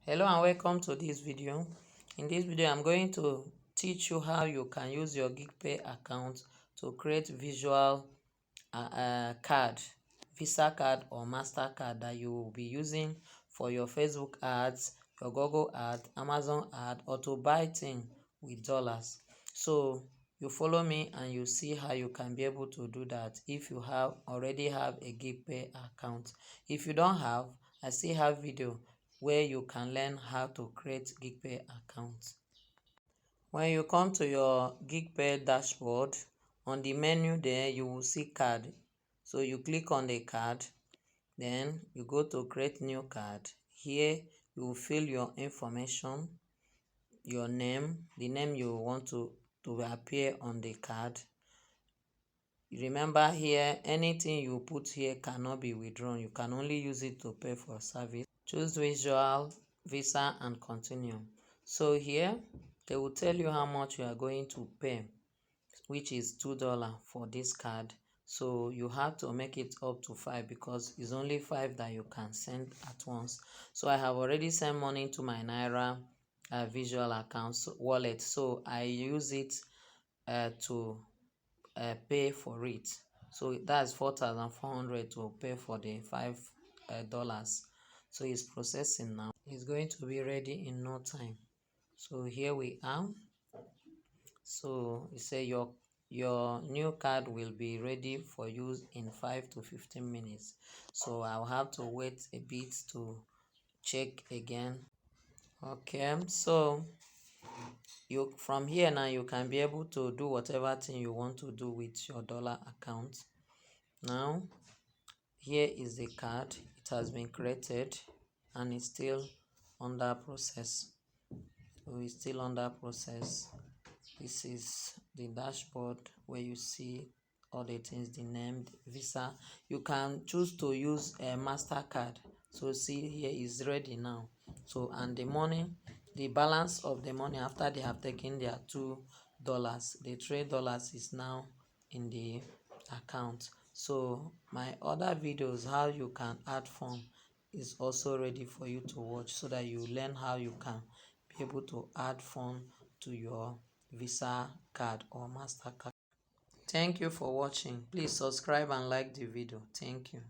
Hello and welcome to this video. In this video I'm going to teach you how you can use your Geegpay account to create visual card, Visa card or Mastercard that you will be using for your Facebook ads, your Google ad, Amazon ad, or to buy things with dollars. So you follow me and you see how you can be able to do that if you already have a Geegpay account. If you don't have, I still have video where you can learn how to create Geegpay account. When you come to your Geegpay dashboard, on the menu there you will see card. So you click on the card, then you go to create new card. Here you will fill your information, your name, the name you want to appear on the card. Remember here, anything you put here cannot be withdrawn. You can only use it to pay for service. Choose visual, Visa and continue. So here they will tell you how much you are going to pay, which is $2 for this card. So you have to make it up to 5 because it's only 5 that you can send at once. So I have already sent money to my Naira visual account wallet, so I use it to pay for it. So that's 4,400 to pay for the $5. So it's processing now. It's going to be ready in no time. So here we are. So you say your new card will be ready for use in 5 to 15 minutes. So I'll have to wait a bit to check again. Okay, so you from here now you can be able to do whatever thing you want to do with your dollar account. Now here is the card. It has been created and it's still under process. So it's still under process. This is the dashboard where you see all the things, the name, the Visa. You can choose to use a Mastercard. So see here is ready now. So and the money, the balance of the money after they have taken their $2, the $3 is now in the account. So my other videos how you can add form is also ready for you to watch so that you learn how you can be able to add form to your Visa card or Mastercard. Thank you for watching. Please subscribe and like the video. Thank you.